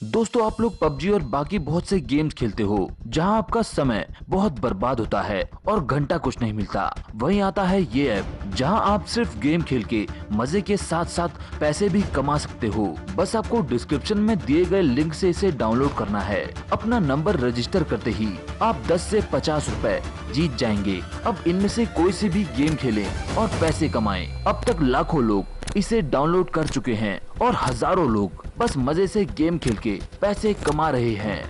दोस्तों, आप लोग पबजी और बाकी बहुत से गेम्स खेलते हो जहां आपका समय बहुत बर्बाद होता है और घंटा कुछ नहीं मिलता। वहीं आता है ये ऐप जहां आप सिर्फ गेम खेल के मजे के साथ साथ पैसे भी कमा सकते हो। बस आपको डिस्क्रिप्शन में दिए गए लिंक से इसे डाउनलोड करना है। अपना नंबर रजिस्टर करते ही आप 10 से 50 रुपए जीत जाएंगे। अब इनमें से कोई से भी गेम खेलें और पैसे कमाएं। अब तक लाखों लोग इसे डाउनलोड कर चुके हैं और हजारों लोग बस मजे से गेम खेल के पैसे कमा रहे हैं।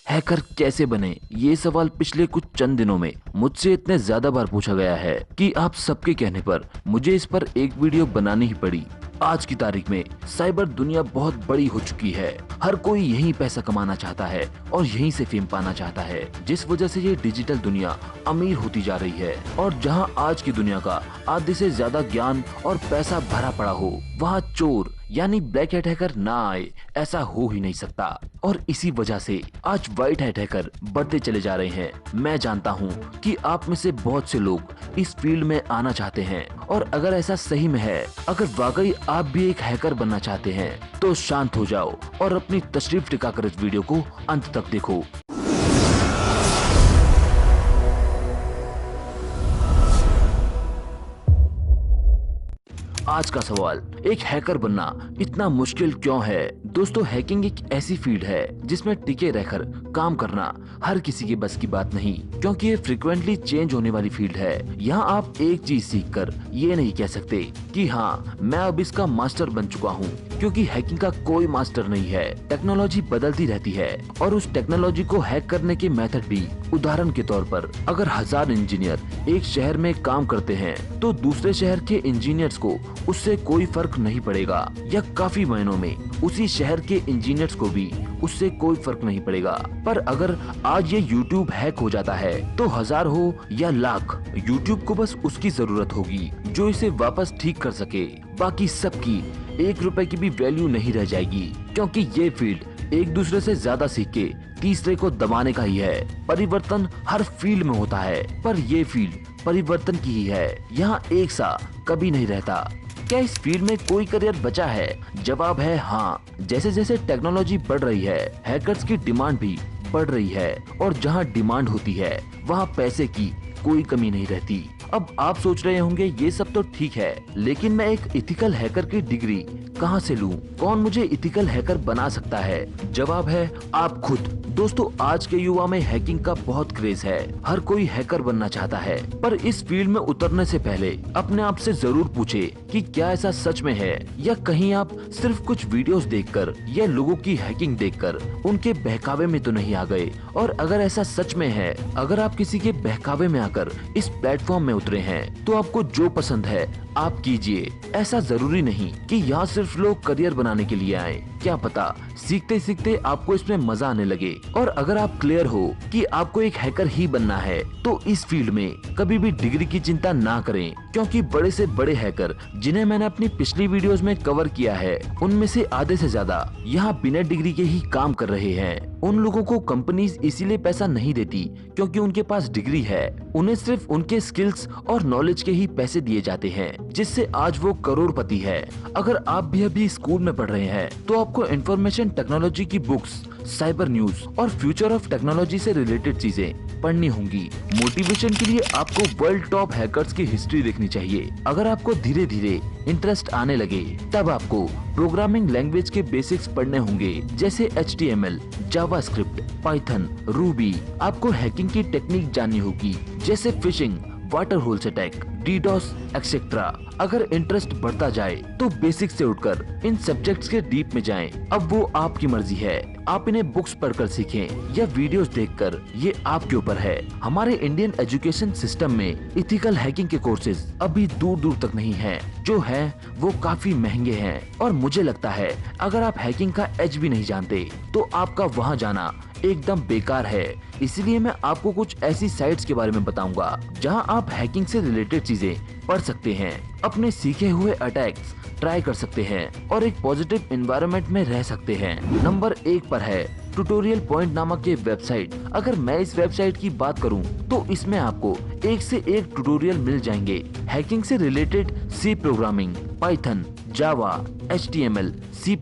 हैकर कैसे बने, ये सवाल पिछले कुछ चंद दिनों में मुझसे इतने ज्यादा बार पूछा गया है कि आप सबके कहने पर मुझे इस पर एक वीडियो बनानी ही पड़ी। आज की तारीख में साइबर दुनिया बहुत बड़ी हो चुकी है। हर कोई यहीं पैसा कमाना चाहता है और यहीं से फेम पाना चाहता है, जिस वजह से ये डिजिटल दुनिया अमीर होती जा रही है। और जहां आज की दुनिया का आधे से ज्यादा ज्ञान और पैसा भरा पड़ा हो, वहां चोर यानी ब्लैक हैट हैकर ना आए, ऐसा हो ही नहीं सकता। और इसी वजह से आज व्हाइट हैट हैकर बढ़ते चले जा रहे हैं। मैं जानता हूँ कि आप में से बहुत से लोग इस फील्ड में आना चाहते हैं, और अगर ऐसा सही में है, अगर वाकई आप भी एक हैकर बनना चाहते हैं, तो शांत हो जाओ और अपनी तशरीफ टिकाकर इस वीडियो को अंत तक देखो। आज का सवाल, एक हैकर बनना इतना मुश्किल क्यों है? दोस्तों, हैकिंग एक ऐसी फील्ड है जिसमें टिके रहकर काम करना हर किसी के बस की बात नहीं, क्योंकि ये फ्रिक्वेंटली चेंज होने वाली फील्ड है। यहाँ आप एक चीज सीखकर ये नहीं कह सकते कि हाँ, मैं अब इसका मास्टर बन चुका हूँ, क्योंकि हैकिंग का कोई मास्टर नहीं है। टेक्नोलॉजी बदलती रहती है और उस टेक्नोलॉजी को हैक करने के मेथड भी। उदाहरण के तौर पर, अगर 1000 इंजीनियर एक शहर में काम करते हैं, तो दूसरे शहर के इंजीनियर्स को उससे कोई फर्क नहीं पड़ेगा, या काफी महीनों में उसी शहर के इंजीनियर्स को भी उससे कोई फर्क नहीं पड़ेगा। पर अगर आज ये YouTube हैक हो जाता है, तो 1000 हो या लाख, YouTube को बस उसकी जरूरत होगी जो इसे वापस ठीक कर सके। बाकी सबकी 1 रुपए की भी वैल्यू नहीं रह जाएगी, क्योंकि ये फील्ड एक दूसरे से ज्यादा सीख के तीसरे को दबाने का ही है। परिवर्तन हर फील्ड में होता है, पर ये फील्ड परिवर्तन की ही है। यहाँ एक सा कभी नहीं रहता। क्या इस फील्ड में कोई करियर बचा है? जवाब है हाँ। जैसे जैसे टेक्नोलॉजी बढ़ रही है, हैकर्स की डिमांड भी बढ़ रही है, और जहाँ डिमांड होती है वहाँ पैसे की कोई कमी नहीं रहती। अब आप सोच रहे होंगे ये सब तो ठीक है, लेकिन मैं एक इथिकल हैकर की डिग्री कहाँ से लूं? कौन मुझे इथिकल हैकर बना सकता है? जवाब है आप खुद। दोस्तों, आज के युवा में हैकिंग का बहुत क्रेज है। हर कोई हैकर बनना चाहता है, पर इस फील्ड में उतरने से पहले अपने आप से जरूर पूछे कि क्या ऐसा सच में है, या कहीं आप सिर्फ कुछ वीडियोस देखकर या लोगों की हैकिंग देखकर उनके बहकावे में तो नहीं आ गए। और अगर ऐसा सच में है, अगर आप किसी के बहकावे में आकर इस प्लेटफॉर्म में उतरे हैं, तो आपको जो पसंद है आप कीजिए। ऐसा जरूरी नहीं कि यहाँ सिर्फ लोग करियर बनाने के लिए आए। क्या पता सीखते सीखते आपको इसमें मजा आने लगे। और अगर आप क्लियर हो कि आपको एक हैकर ही बनना है, तो इस फील्ड में कभी भी डिग्री की चिंता ना करें, क्योंकि बड़े से बड़े हैकर जिन्हें मैंने अपनी पिछली वीडियोस में कवर किया है, उनमें से आधे से ज्यादा यहाँ बिना डिग्री के ही काम कर रहे हैं। उन लोगों को कंपनीज इसीलिए पैसा नहीं देती क्योंकि उनके पास डिग्री है। उन्हें सिर्फ उनके स्किल्स और नॉलेज के ही पैसे दिए जाते हैं, जिससे आज वो करोड़पति है। अगर आप भी अभी स्कूल में पढ़ रहे हैं, तो आपको इंफॉर्मेशन टेक्नोलॉजी की बुक्स, साइबर न्यूज और फ्यूचर ऑफ टेक्नोलॉजी से रिलेटेड चीजें पढ़नी होंगी। मोटिवेशन के लिए आपको वर्ल्ड टॉप हैकर्स की हिस्ट्री देखनी चाहिए। अगर आपको धीरे धीरे इंटरेस्ट आने लगे, तब आपको प्रोग्रामिंग लैंग्वेज के बेसिक्स पढ़ने होंगे, जैसे HTML, जावास्क्रिप्ट, पाइथन, रूबी। आपको हैकिंग की टेक्निक जाननी होगी, जैसे fishing, water holes attack, DDoS etcetera. अगर इंटरेस्ट बढ़ता जाए तो बेसिक से उठकर इन सब्जेक्ट्स के डीप में जाएं। अब वो आपकी मर्जी है, आप इन्हें बुक्स पढ़कर सीखें या वीडियोस देखकर, ये आपके ऊपर है। हमारे इंडियन एजुकेशन सिस्टम में इथिकल हैकिंग के कोर्सेज अभी दूर दूर तक नहीं हैं। जो है वो काफी महंगे हैं, और मुझे लगता है अगर आप हैकिंग का एज भी नहीं जानते, तो आपका वहाँ जाना एकदम बेकार है। इसलिए मैं आपको कुछ ऐसी साइट्स के बारे में बताऊंगा जहां आप हैकिंग से रिलेटेड चीजें पढ़ सकते हैं, अपने सीखे हुए अटैक्स ट्राई कर सकते हैं और एक पॉजिटिव एनवायरनमेंट में रह सकते हैं। नंबर 1 पर है ट्यूटोरियल पॉइंट नामक ये वेबसाइट। अगर मैं इस वेबसाइट की बात करूं, तो इसमें आपको एक से एक ट्यूटोरियल मिल जाएंगे। हैकिंग से रिलेटेड C प्रोग्रामिंग, पाइथन, जावा, HTML, C++।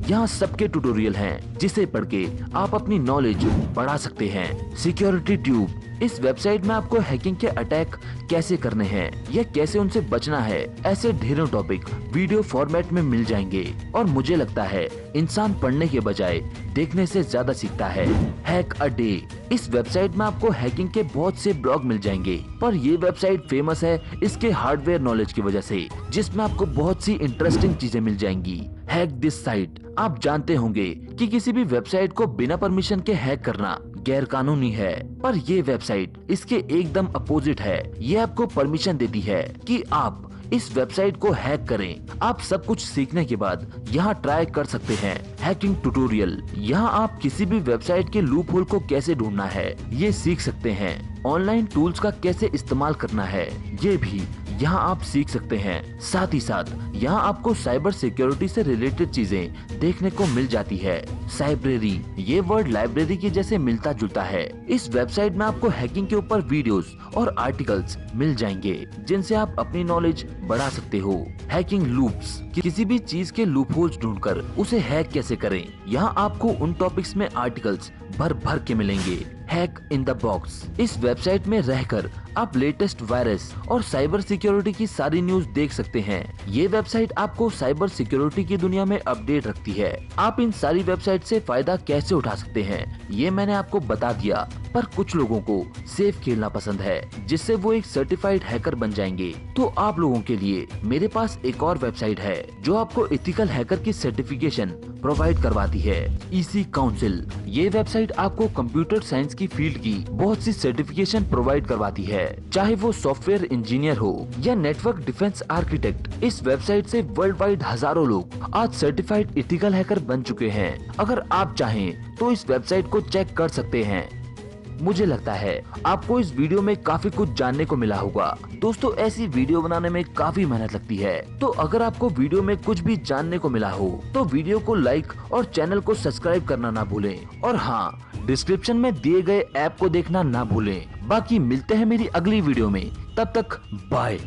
यहाँ सबके ट्यूटोरियल हैं जिसे पढ़ के आप अपनी नॉलेज बढ़ा सकते हैं। सिक्योरिटी ट्यूब, इस वेबसाइट में आपको हैकिंग के अटैक कैसे करने हैं या कैसे उनसे बचना है, ऐसे ढेरों टॉपिक वीडियो फॉर्मेट में मिल जाएंगे। और मुझे लगता है इंसान पढ़ने के बजाय देखने से ज्यादा सीखता है। हैक अ डे, इस वेबसाइट में आपको हैकिंग के बहुत से ब्लॉग मिल जाएंगे, पर ये वेबसाइट फेमस है इसके हार्डवेयर नॉलेज की वजह से, जिसमें आपको बहुत सी इंटरेस्टिंग चीजें मिल जाएंगी। हैक दिस साइट, आप जानते होंगे कि किसी भी वेबसाइट को बिना परमिशन के हैक करना गैर कानूनी है, पर ये वेबसाइट इसके एकदम अपोजिट है। ये आपको परमिशन देती है कि आप इस वेबसाइट को हैक करें। आप सब कुछ सीखने के बाद यहाँ ट्राई कर सकते हैं। हैकिंग ट्यूटोरियल, यहाँ आप किसी भी वेबसाइट के लूप होल को कैसे ढूंढना है ये सीख सकते हैं। ऑनलाइन टूल्स का कैसे इस्तेमाल करना है ये भी यहाँ आप सीख सकते हैं। साथ ही साथ यहाँ आपको साइबर सिक्योरिटी से रिलेटेड चीजें देखने को मिल जाती है। साइब्रेरी, ये वर्ड लाइब्रेरी के जैसे मिलता जुलता है। इस वेबसाइट में आपको हैकिंग के ऊपर वीडियोस और आर्टिकल्स मिल जाएंगे जिनसे आप अपनी नॉलेज बढ़ा सकते हो। हैकिंग लूप्स, किसी भी चीज के लूप होल्स ढूंढकर उसे हैक कैसे करें, यहाँ आपको उन टॉपिक्स में आर्टिकल्स भर भर के मिलेंगे। हैक इन द बॉक्स, इस वेबसाइट में रहकर आप लेटेस्ट वायरस और साइबर सिक्योरिटी की सारी न्यूज देख सकते हैं। ये वेबसाइट आपको साइबर सिक्योरिटी की दुनिया में अपडेट रखती है। आप इन सारी वेबसाइट से फायदा कैसे उठा सकते हैं ये मैंने आपको बता दिया, पर कुछ लोगों को सेफ खेलना पसंद है जिससे वो एक सर्टिफाइड हैकर बन जाएंगे। तो आप लोगों के लिए मेरे पास एक और वेबसाइट है जो आपको एथिकल हैकर की सर्टिफिकेशन प्रोवाइड करवाती है। ईसी काउंसिल, ये वेबसाइट आपको कंप्यूटर साइंस की फील्ड की बहुत सी सर्टिफिकेशन प्रोवाइड करवाती है, चाहे वो सॉफ्टवेयर इंजीनियर हो या नेटवर्क डिफेंस आर्किटेक्ट। इस वेबसाइट से वर्ल्ड वाइड हजारों लोग आज सर्टिफाइड एथिकल हैकर बन चुके हैं। अगर आप चाहें तो इस वेबसाइट को चेक कर सकते हैं। मुझे लगता है आपको इस वीडियो में काफी कुछ जानने को मिला होगा। दोस्तों, ऐसी वीडियो बनाने में काफी मेहनत लगती है, तो अगर आपको वीडियो में कुछ भी जानने को मिला हो तो वीडियो को लाइक और चैनल को सब्सक्राइब करना ना भूलें। और हाँ, डिस्क्रिप्शन में दिए गए ऐप को देखना ना भूलें। बाकी मिलते हैं मेरी अगली वीडियो में, तब तक बाय।